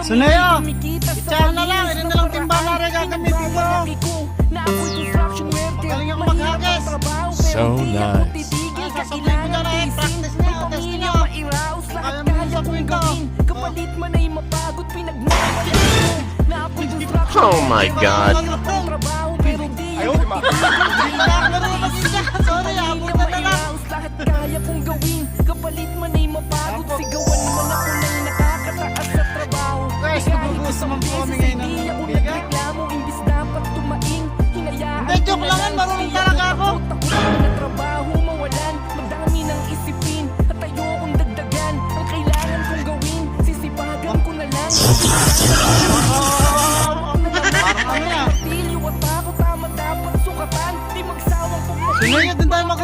Sunayo, itsahan na lang, ilan na lang timba na rin gagamitin ko. Magaling ako maghagis. So nice. Sasabihin ko na rin, practice nyo, test nyo. Kaya mo yung sabihin ko. Kapalit man ay mapagod, pinagmamalit mo na ako'y distraction. Oh my God. Trabaho pero di Ayaw, di ba? Hindi na ako marunong mag-isa. Sorry, abutan na lang. lahat kaya kong gawin. Kapalit man ay mapagod, sigawan man ako ng nakakataas sa trabaho. Guys, nagugusto man po kami ngayon ng Hindi ako biga. nagreklamo, imbis dapat tumaing. Hinayaan Hindi, joke lang yan, marunong talaga ako. Takot na trabaho mawalan, madami ng isipin at ayokong dagdagan. Ang kailangan kong gawin, sisipagan ko na lang. Parang ano yan. Matiliw at ako tama dapat sukatan. Di magsawang pagmamahal. Sunayo din tayo mag